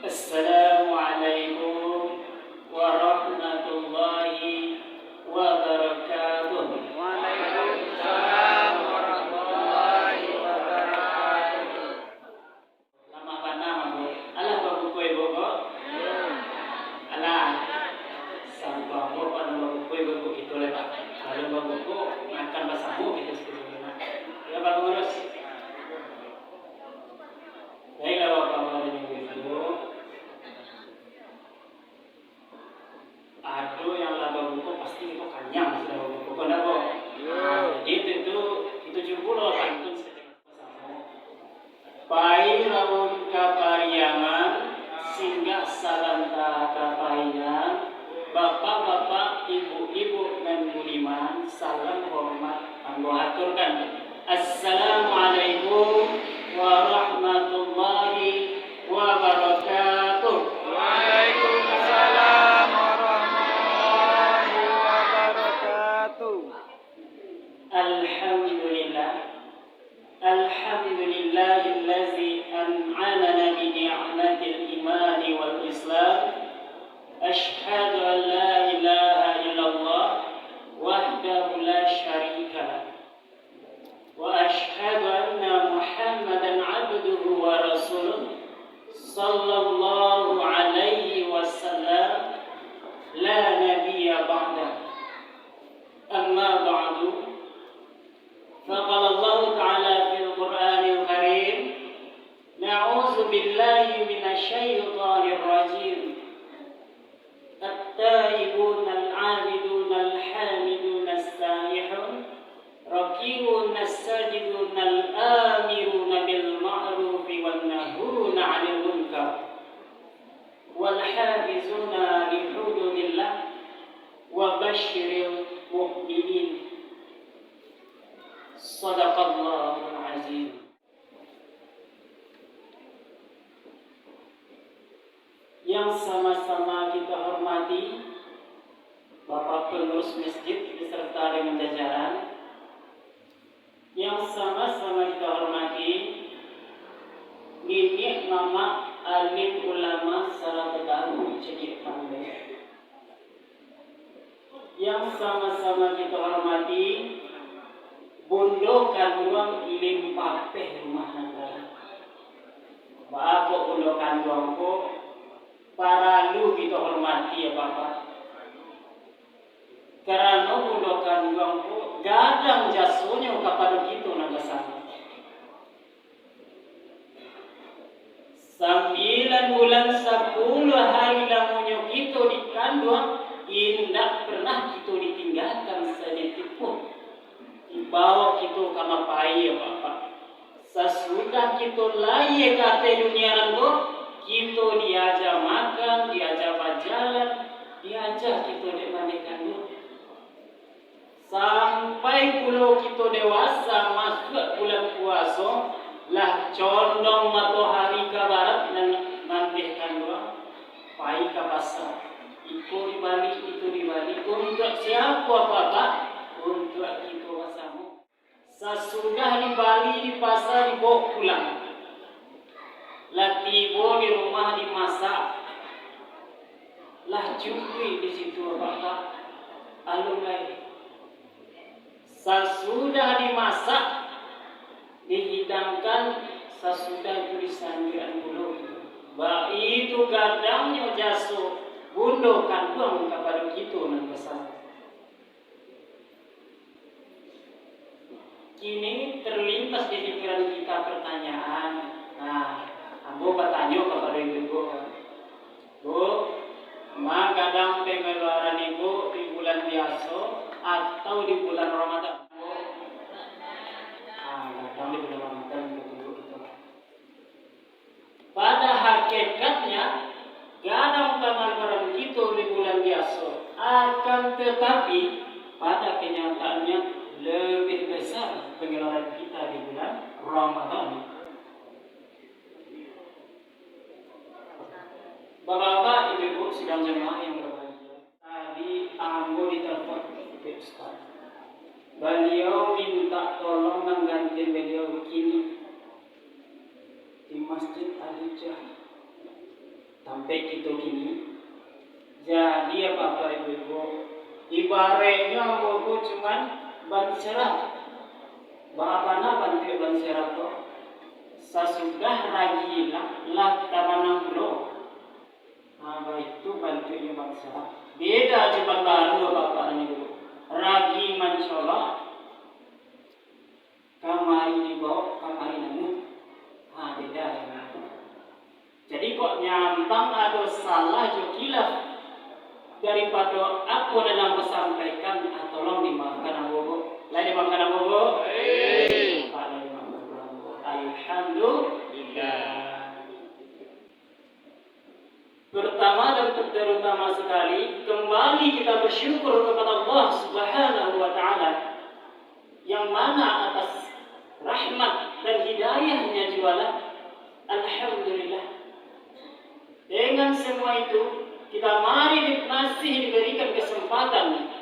Assalamualaikum warahmatullahi wabarakatuh. Waalaikumsalam warahmatullahi wabarakatuh. Lama bana mambo. Alah babu koy bogo. Alah. Sampai babu pada babu koy bogo gitu le Pak. Kalau babu ko makan basamu gitu sebenarnya. Ya babu ngurus. Baiklah Bapak dan Ibu. Aduh yang laba buku pasti itu kenyang sudah buku kena kok. Jadi itu 70 pantun setengah bersama. Pai lamun kapariangan singgah salanta kapainan. Bapak-bapak, ibu-ibu dan budiman, salam hormat kanggo haturkan. Assalamualaikum warahmatullahi wabarakatuh. Waalaikumsalam warahmatullahi wabarakatuh. Alhamdulillahillazi an'amana bi ni'matil iman wal islam. Asyhadu an la ilaha illallah wahdahu la syarika lah. Wa asyhadu anna Muhammadan abduhu wa rasuluh sallallahu alaihi wasallam la nabiyya ba'da. Amma ba'du. Faqala Allah Ta'ala fil Qur'anil Karim, na'udzu billahi minasyaitonir rajim. التائبون العابدون الحامدون السائحون ركيعون الساجدون الآمرون بالمعروف والناهون عن المنكر والحافظون لحدود الله وبشر المؤمنين. صدق الله العظيم. Yang sama-sama kita hormati Bapak Pengurus Masjid beserta dengan jajaran, yang sama-sama kita hormati Nini Mama Alim Ulama Salatahu Cekik Pandai, yang sama-sama kita hormati Bondo Kanduang Limpapeh Rumah Negara. Bapak Bondo Kanduang ko para lu kita hormati ya Bapak. Karena bundokan gangku gadang jasunya kepada kita nang kesana. 9 bulan 10 hari lamunyo kita dikandung, indak pernah kita ditinggalkan sedetik pun. Dibawa kita ke mapai ya Bapak. Sesudah kita layak kata dunia nanggo, kita diajak makan, diajak berjalan, diajak kita dimandikan dulu. Sampai pulau kita dewasa masuk bulan puasa, lah condong matahari ke barat dan mandikan dua, pai ke pasar. Itu dibalik, itu dibalik. Untuk siapa Bapak? Untuk kita bersama. Sesudah di Bali di pasar dibawa pulang. Lah tiba di rumah dimasak, lah cukui di situ Bapak. Alumni. Sesudah dimasak, dihidangkan, sesudah itu disandikan dulu. Bah itu gadangnya jaso bundokan buang kepada kita nan besar. Kini terlintas di pikiran kita pertanyaan. Nah, aku bertanya kepada ibu, Bu, ma kadang pengeluaran ibu di bulan biasa atau di bulan Ramadan? Kadang di bulan Ramadan begitu. Pada hakikatnya, kadang pengeluaran kita di bulan biasa, akan tetapi pada kenyataannya lebih besar pengeluaran kita di bulan Ramadan. Bapak-bapak, ibu-ibu sidang jemaah yang berbahagia. Tadi aku ditelepon Ustaz. Beliau minta tolong mengganti beliau begini di Masjid Al-Hijrah. sampai kita kini. Jadi apa ibu-ibu, ibaratnya bobo cuman ban serap. Bapana bantu ban serap to. Sesudah lagi lah tamanang pulau. Itu bantunya ban serap. Beda aja ban baru bapak ini dulu. Ragi mencolok, kamari dibawa, kamari namun. Beda. Jadi kok nyampang ada salah jo kilaf daripada aku dalam sampaikan, tolong dimaafkan abogo. Lain dimaafkan abogo. Alhamdulillah. Pertama dan terutama sekali, kembali kita bersyukur kepada Allah Subhanahu wa taala yang mana atas rahmat dan hidayahnya jualan. Alhamdulillah. Dengan semua itu, kita masih diberikan kesempatan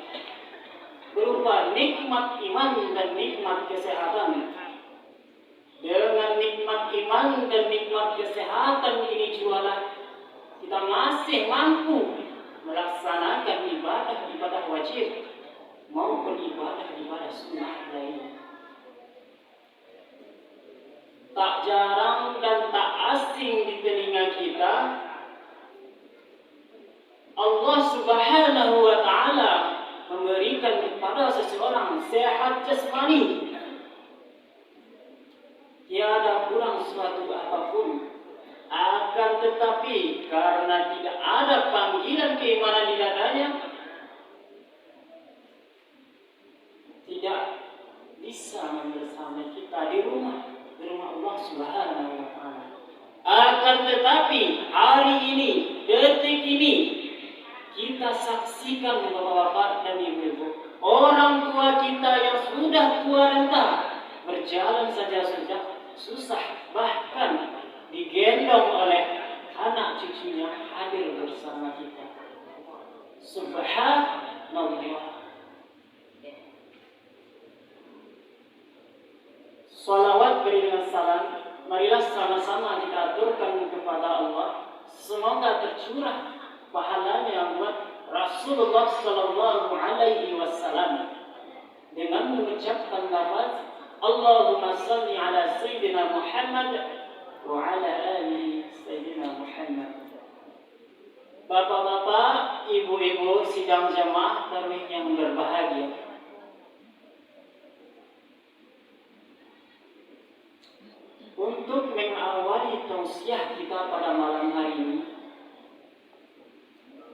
berupa nikmat iman dan nikmat kesehatan. Dengan nikmat iman dan nikmat kesehatan ini jualan, kita masih mampu melaksanakan ibadah wajib maupun ibadah sunnah lainnya. Tak jarang dan tak asing di telinga kita, Allah Subhanahu wa taala memberikan kepada seseorang sehat jasmani, tiada kurang suatu apapun. Akan tetapi karena tidak ada panggilan keimanan di dadanya, tidak bisa bersama kita di rumah Allah Subhanahu wa taala. Akan tetapi hari ini, detik ini, kita saksikan Bapak-bapak dan Ibu-ibu, orang tua kita yang sudah tua renta, berjalan saja sudah susah, bahkan digendong oleh anak cucunya hadir bersama kita. Subhanallah. Salawat beri dengan salam, marilah sama-sama kita aturkan kepada Allah. Semoga tercurah pahalanya yang buat Rasulullah Sallallahu Alaihi Wasallam dengan mengucapkan lafaz Allahumma salli ala Sayyidina Muhammad wa ala ali Sayyidina Muhammad. Bapak-bapak, ibu-ibu, sidang jamaah tarawih yang berbahagia. Untuk mengawali tausiah kita pada malam hari ini,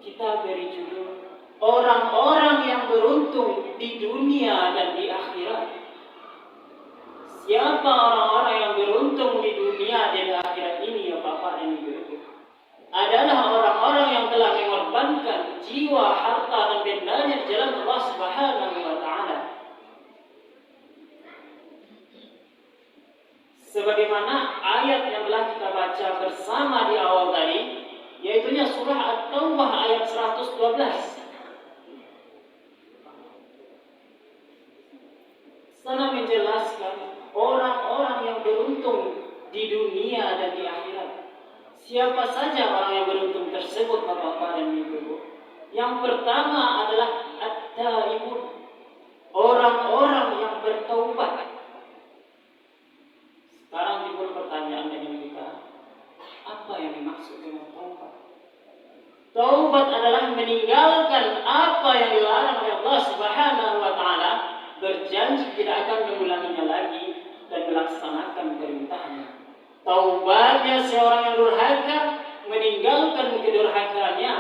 kita beri judul orang-orang yang beruntung di dunia dan di akhirat. Siapa orang-orang yang beruntung di dunia dan di akhirat ini, ya Bapak dan Ibu? Adalah orang-orang yang telah mengorbankan jiwa, harta dan bendanya di jalan Allah Subhanahu wa taala. Sebagaimana ayat yang telah kita baca bersama di awal tadi, yaitu surah At-Taubah ayat 112. Sana menjelaskan orang-orang yang beruntung di dunia dan di akhirat. Siapa saja orang yang beruntung tersebut, Bapak dan Ibu? Yang pertama adalah at-taibun, orang-orang yang bertaubat. Sekarang timbul pertanyaan dengan kita, apa yang dimaksud dengan taubat? Taubat adalah meninggalkan apa yang dilarang oleh Allah Subhanahu wa taala, berjanji tidak akan mengulanginya lagi dan melaksanakan perintahnya. Taubatnya seorang yang durhaka meninggalkan kedurhakaannya,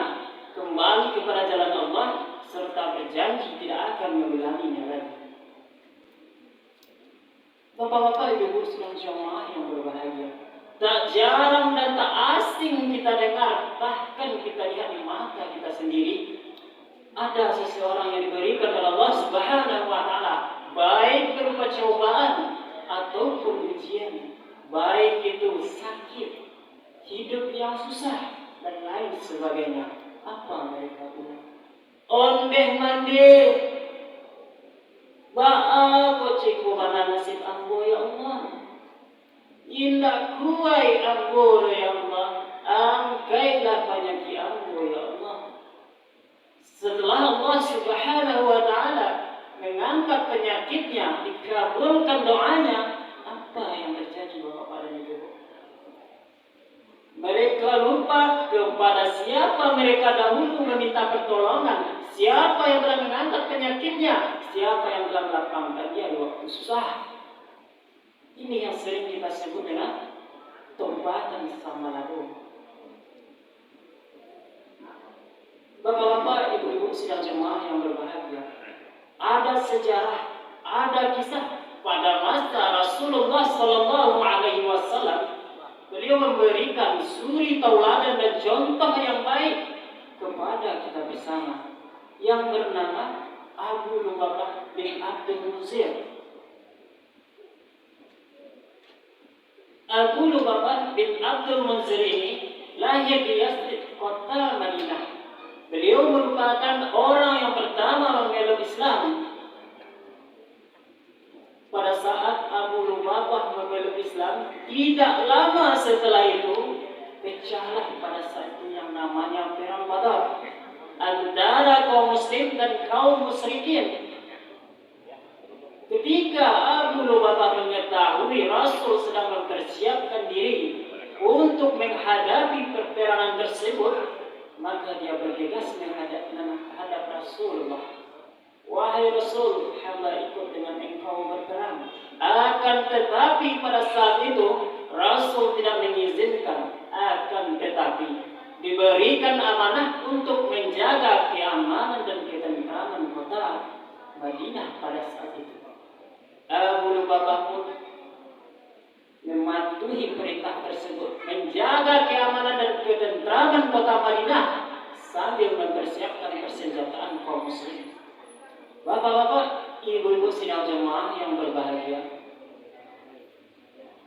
kembali kepada jalan Allah serta berjanji tidak akan mengulanginya lagi. Bapak-bapak, Ibu sedang jamaah yang berbahagia, tak jarang dan tak asing kita dengar, bahkan kita lihat di mata kita sendiri, ada seseorang yang diberikan oleh Allah Subhanahu wa taala, baik berupa cobaan ataupun ujian, baik itu sakit, hidup yang susah dan lain sebagainya. Apa mereka punya? Ondeh mandeh, ba'a ciku mana nasib ambo ya Allah. Indah kuai ambo ya Allah. angkailah penyakit ambo ya Allah. Setelah Allah Subhanahu wa Ta'ala mengangkat penyakitnya, dikabulkan doanya, apa yang terjadi Bapak dan Ibu? Mereka lupa kepada siapa mereka dahulu meminta pertolongan, siapa yang telah mengangkat penyakitnya, siapa yang telah melapangkan dia di waktu susah. Ini yang sering kita sebut dengan tombatan sama lalu. Bapak-bapak, ibu-ibu sidang jemaah yang berbahagia, ada sejarah, ada kisah pada masa Rasulullah Sallallahu Alaihi Wasallam. Beliau memberikan suri tauladan dan contoh yang baik kepada kita bersama, yang bernama Abu Lubabah bin Abdul Munzir. Abu Lubabah bin Abdul Munzir ini lahir di Yasrib, kota Madinah. Beliau merupakan orang yang pertama memeluk Islam. Pada saat Abu Lubabah memeluk Islam, tidak lama setelah itu pecahlah pada saat itu yang namanya Perang Badar antara kaum muslim dan kaum musyrikin. Ketika Abu Lubabah mengetahui Rasul sedang mempersiapkan diri untuk menghadapi peperangan tersebut, maka dia bergegas menghadap Rasulullah. Wahai Rasul, hamba ikut dengan engkau berperang. Akan tetapi pada saat itu Rasul tidak mengizinkan. Akan tetapi diberikan amanah untuk menjaga keamanan dan ketentraman kota Madinah pada saat itu. Abu Lubabah pun mematuhi perintah tersebut, menjaga keamanan dan ketentraman kota Madinah sambil mempersiapkan persenjataan kaum muslim. Bapak-bapak, ibu-ibu sidang jemaah yang berbahagia,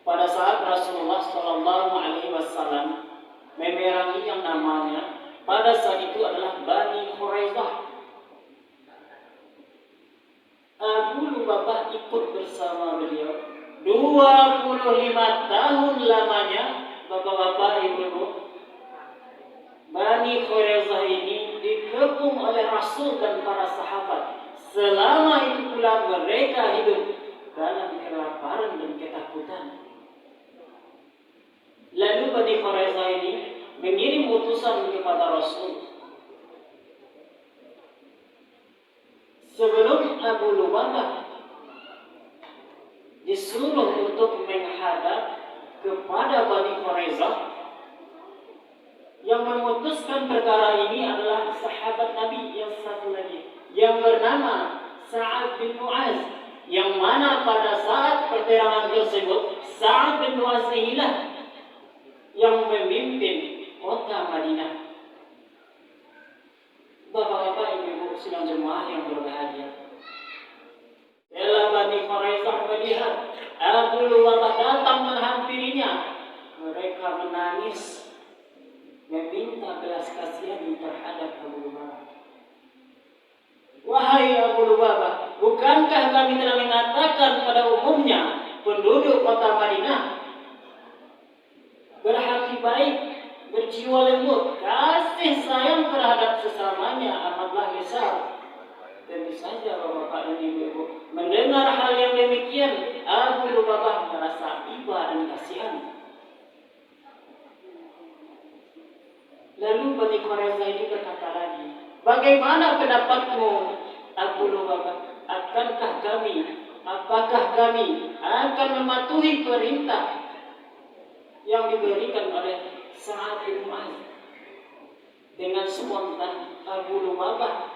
pada saat Rasulullah Shallallahu Alaihi Wasallam memerangi yang namanya pada saat itu adalah Bani Quraidah, Abu Lubabah ikut bersama beliau 25 tahun lamanya. Bapak-bapak, ibu-ibu, Bani Quraidah ini dikepung oleh Rasul dan para sahabat. Selama itu pula mereka hidup dalam kelaparan dan ketakutan. Lalu Bani Quraidah ini mengirim utusan kepada Rasul. Sebelum Abu Lubabah disuruh untuk menghadap kepada Bani Quraidah, yang memutuskan perkara ini adalah sahabat Nabi yang satu lagi, yang bernama Sa'ad bin Mu'az, yang mana pada saat perperangan tersebut Sa'ad bin Mu'az inilah yang memimpin kota Madinah. Bapak-bapak, ibu-ibu sidang jemaah yang berbahagia, setelah Bani Quraidah melihat Abu Lubabah datang menghampirinya, mereka menangis meminta belas kasihan terhadap Abu Lubabah. Wahai Abu Lubabah, bukankah kami telah mengatakan pada umumnya penduduk kota Madinah berhati baik, berjiwa lembut, kasih sayang terhadap sesamanya amatlah besar. Tentu saja bapak-bapak dan ibu-ibu, mendengar hal yang demikian, Abu Lubabah merasa iba dan kasihan. Lalu Bani Quraidah ini berkata lagi, bagaimana pendapatmu Abu Lubabah? Apakah kami akan mematuhi perintah yang diberikan oleh Sa'ad bin Mu'az? Dengan spontan Abu Lubabah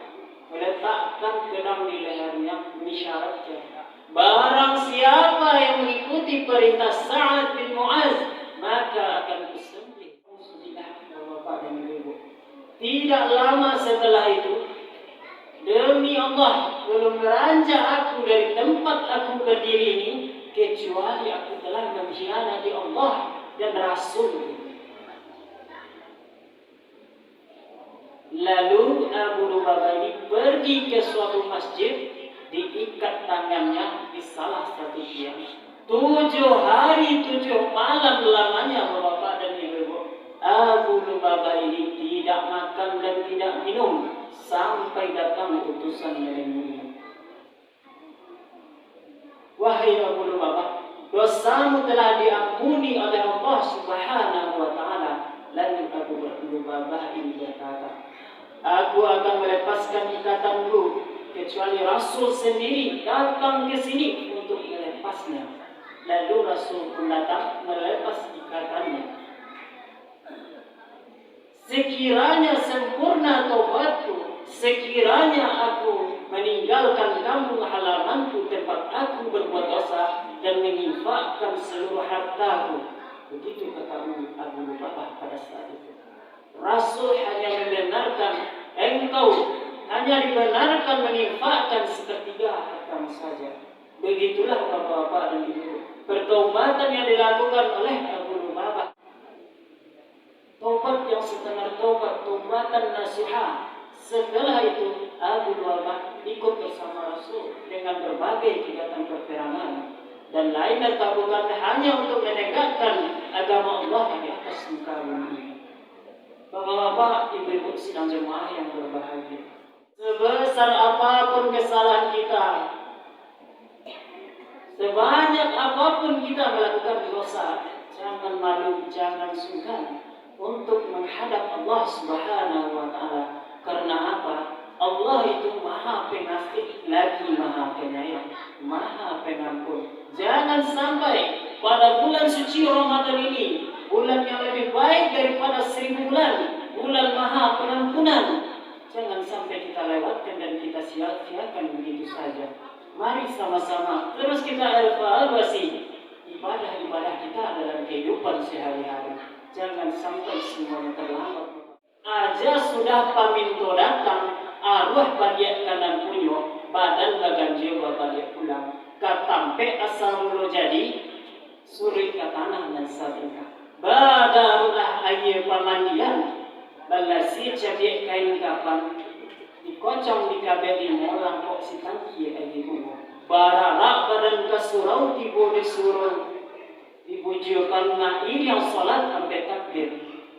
meletakkan pedang di lehernya, mengisyaratkan, barang siapa yang mengikuti perintah Sa'ad bin Mu'az, maka akan disembelih. Bapak dan Ibu, tidak lama setelah itu, demi Allah, belum beranjak aku dari tempat aku berdiri ini, kecuali aku telah mengkhianati Allah dan Rasul. Lalu Abu Lubabah ini pergi ke suatu masjid, diikat tangannya di salah satu tiang. 7 hari 7 malam lamanya, Bapak dan Ibu, Abu Lubabah ini tidak makan dan tidak minum sampai datang utusan yang mulia. Wahai Abu Lubabah, dosamu telah diampuni oleh Allah Subhanahu wa taala. Lalu Abu Lubabah ini berkata, aku akan melepaskan ikatanku kecuali Rasul sendiri datang ke sini untuk melepasnya. Lalu Rasul pun datang melepas ikatannya. Sekiranya sempurna taubatku, sekiranya aku meninggalkan kampung halamanku tempat aku berbuat dosa dan menginfakkan seluruh hartaku. Begitu kata Abu Lubabah pada saat itu. Rasul hanya membenarkan engkau hanya dibenarkan menginfakkan sepertiga hartamu saja. Begitulah bapak-bapak dan ibu, pertobatan yang dilakukan oleh Abu Lubabah. Taubat yang setengah taubat, taubatan nasuha. Setelah itu Abu Lubabah ikut bersama Rasul dengan berbagai kegiatan peperangan dan lainnya, bukan hanya untuk menegakkan agama Allah di atas muka bumi. Bapak-bapak, ibu-ibu sidang jemaah yang berbahagia, sebesar apapun kesalahan kita, sebanyak apapun kita melakukan dosa, jangan malu, jangan sungkan untuk menghadap Allah Subhanahu wa taala. Karena apa? Allah itu Maha Pengasih lagi Maha Penyayang, Maha Pengampun. Jangan sampai pada bulan suci Ramadan ini, bulan yang lebih baik daripada 1000 bulan, bulan Maha Pengampunan, jangan sampai kita lewatkan dan kita sia-siakan begitu saja. Mari sama-sama terus kita evaluasi ibadah-ibadah kita dalam kehidupan sehari-hari. Jangan sampai semuanya terlambat. Aja sudah paminto datang, arwah badiak kanan punyo, badan bagan jiwa badiak pulang. Katampe asal mulu jadi, suri ke tanah dan sabingka. Badarulah aye pamandian, balasi cabiak kain kapan, dikocong di kabel molang kok si tangki aye bungo. Bararak badan kasurau tibo disuruh. Dibujukan ngair yang salat sampai takbir.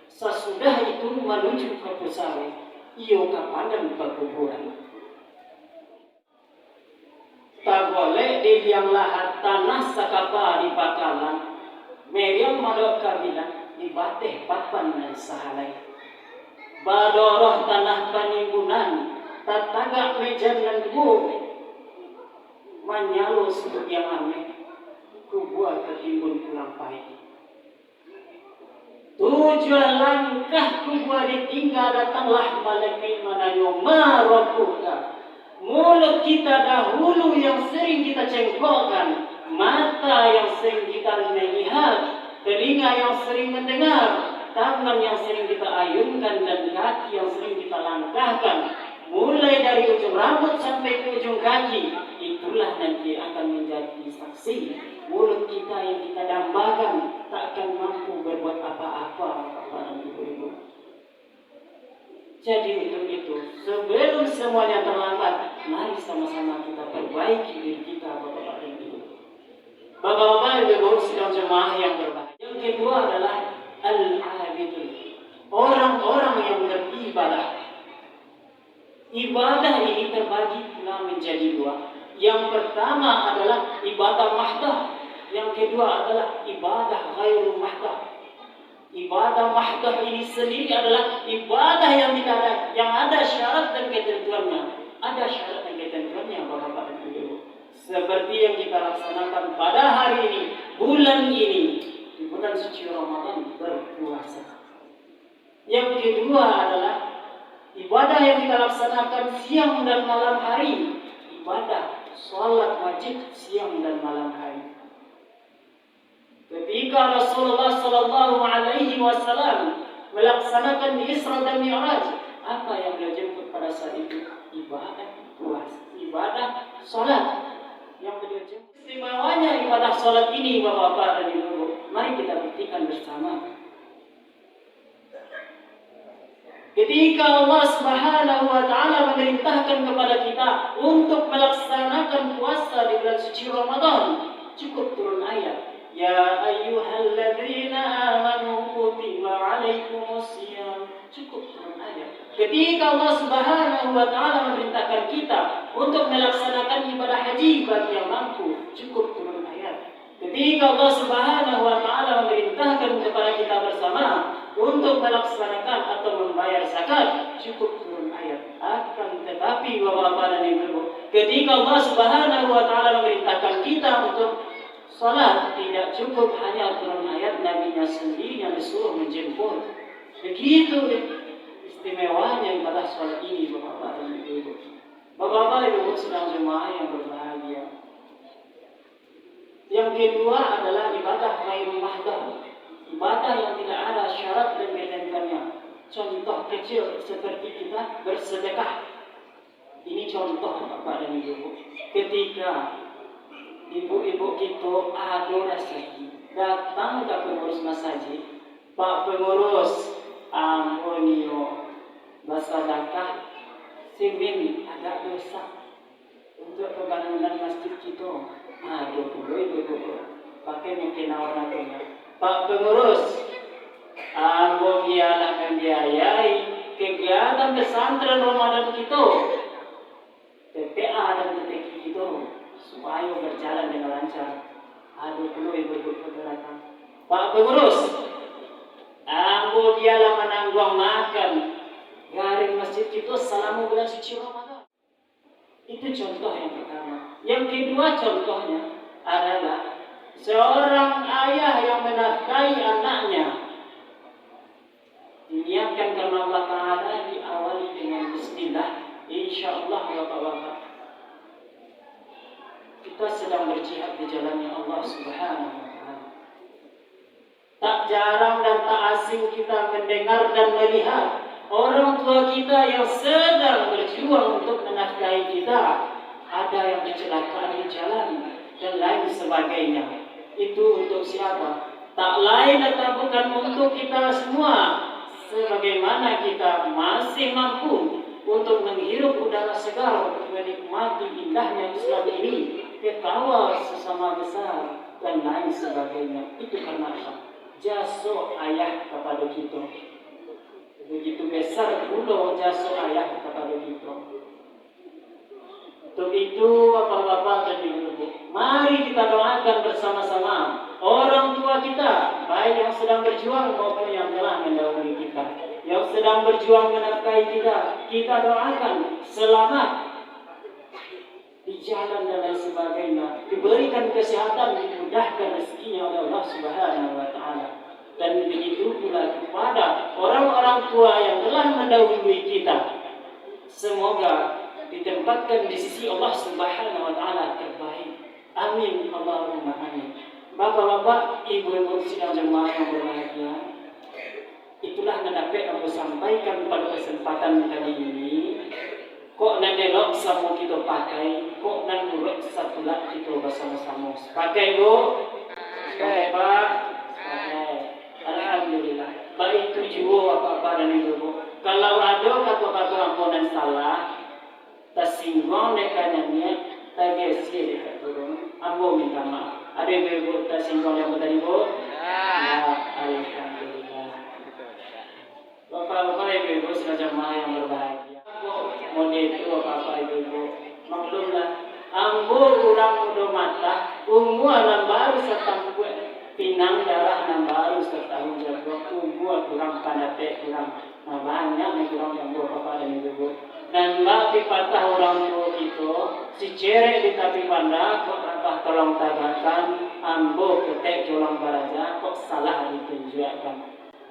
Sesudah itu menuju ke pusare, iyo kapanan perkuburan. Tak boleh di liang lahat tanah sakapa di bakalan. Meriam madok kabilan di bateh papan dan sahalai. Badoroh tanah panimbunan, tatagak mejan dan bu. Manyalo sudut yang aneh. Kubuat ketimbun kurang pahit. Tujuan langkah kubuat ditinggal, datanglah malaikat manayo marobuka. Mulut kita dahulu yang sering kita cengkokkan, mata yang sering kita melihat, telinga yang sering mendengar, tangan yang sering kita ayunkan, dan kaki yang sering kita langkahkan, mulai dari ujung rambut sampai ke ujung kaki. Itulah nanti akan menjadi saksi. Mulut kita yang kita dambakan tak akan mampu berbuat apa-apa kepada ibu-ibu. Jadi untuk itu, sebelum semuanya terlambat, mari sama-sama kita perbaiki diri kita, bapak-bapak dan ibu. Bapak-bapak dan ibu sidang jemaah yang berbahagia. Yang kedua adalah al-abidun, orang-orang yang beribadah. Ibadah ini terbagi pula menjadi dua. Yang pertama adalah ibadah mahdah, yang kedua adalah ibadah ghairul mahdah. Ibadah mahdah ini sendiri adalah ibadah yang tidak ada, yang ada syarat dan ketentuannya. Ada syarat dan ketentuannya, bapak-bapak dan ibu. Seperti yang kita laksanakan pada hari ini, bulan ini, di bulan suci Ramadan, berpuasa. Yang kedua adalah ibadah yang kita laksanakan siang dan malam hari. Ibadah salat wajib siang dan malam hari. Ketika Rasulullah sallallahu alaihi wasallam melaksanakan Isra dan Mi'raj, apa yang beliau jemput pada saat itu? Ibadah puasa, ibadah salat yang beliau jemput. Istimewanya ibadah salat ini, bapak-bapak dan ibu-ibu, mari kita buktikan bersama. Ketika Allah Subhanahu wa taala memerintahkan kepada kita untuk melaksanakan puasa di bulan suci Ramadan, cukup turun ayat. Ya ayyuhalladzina amanu kutiba alaikumusiyam. Cukup turun ayat. Ketika Allah Subhanahu wa taala memerintahkan kita untuk melaksanakan ibadah haji bagi yang mampu, cukup turun ayat. Ketika Allah Subhanahu wa taala memerintahkan kepada kita bersama untuk melaksanakan atau membayar zakat, cukup turun ayat. Akan tetapi Bapak-bapak dan Ibu, ketika Allah Subhanahu wa taala memerintahkan kita untuk salat, tidak cukup hanya turun ayat, nabinya sendiri yang disuruh menjemput. Begitu istimewanya ibadah salat ini Bapak-bapak dan Ibu. Bapak-bapak Ibu sedang jemaah yang berbahagia. Yang kedua adalah ibadah ghairul mahdah. Ibadah yang tidak ada syarat dan ketentuannya. Contoh kecil seperti kita bersedekah. Ini contoh Bapak dan Ibu. Ketika ibu-ibu kita ada rezeki, datang ke pengurus masjid, Pak pengurus, ampunio, bersedekah, simin ada dosa untuk pembangunan masjid kita. Aduh, ibu-ibu, pakai mungkin awalnya. Pak pengurus, ambo biarlah membiayai kegiatan pesantren Ramadan kita, TPA dan TPQ kita, supaya berjalan dengan lancar. Aduh, ibu-ibu datang. Pak pengurus, ambo dialah menanggung makan garing masjid kita selama bulan suci Ramadan. Itu contoh yang pertama. Yang kedua contohnya adalah seorang ayah yang menafkahi anaknya. Diniatkan karena Allah Ta'ala, diawali dengan bismillah. InsyaAllah Bapak-bapak, kita sedang berjihad di jalannya Allah Subhanahu wa Ta'ala. Tak jarang dan tak asing kita mendengar dan melihat orang tua kita yang sedang berjuang untuk menafkahi kita, ada yang kecelakaan di jalan dan lain sebagainya. Itu untuk siapa? Tak lain dan bukan untuk kita semua. Sebagaimana kita masih mampu untuk menghirup udara segar, untuk menikmati indahnya Islam ini, ketawa sesama besar dan lain sebagainya. Itu karena apa? Jasa ayah kepada kita. Begitu besar pula jasa ayah kepada kita. Untuk itu Bapak-bapak dan Ibu, mari kita doakan bersama-sama orang tua kita, baik yang sedang berjuang maupun yang telah mendahului kita, yang sedang berjuang menafkahi kita doakan selamat di jalan dan lain sebagainya, diberikan kesehatan, dimudahkan rezekinya oleh Allah Subhanahu wa Ta'ala. Dan begitu pula kepada orang-orang tua yang telah mendahului kita, semoga ditempatkan di sisi Allah Subhanahu wa Ta'ala terbaik. Amin Allahumma amin. Bapak-bapak, ibu-ibu sidang jemaah yang berbahagia, itulah yang dapat aku sampaikan pada kesempatan kali ini. Kok nak elok sama kita pakai, kok nak nurut satu lak kita bersama-sama. Pakai bu, pakai pak, pakai. Alhamdulillah. Baik tujuh apa-apa dan ibu. Kalau ada kata-kata ampunan salah, tersinggung dekannya, tergeser dekat turun, ambo minta maaf. Ada ibu tersinggung yang betul ibu? Ya, alhamdulillah. Bapak-bapak, ibu-ibu sedang jemaah yang berbahagia. Mode itu apa ibu-ibu? Maklumlah, ambo urang udah mata, umuan baru setahun pinang darah nang baru setahun jago, umur kurang pandate kurang, nah banyak kurang yang bapak dan ibu-ibu. Dan bagi patah orang tua kita, si cerek di tapi pandang, kok rapah tolong tagakan, ambo ketek jolang baraja, kok salah ditunjukkan.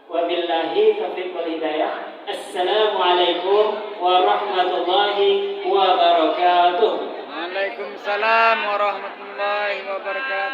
Wabillahi taufiq wal hidayah. Assalamualaikum warahmatullahi wabarakatuh. Waalaikumsalam warahmatullahi wabarakatuh.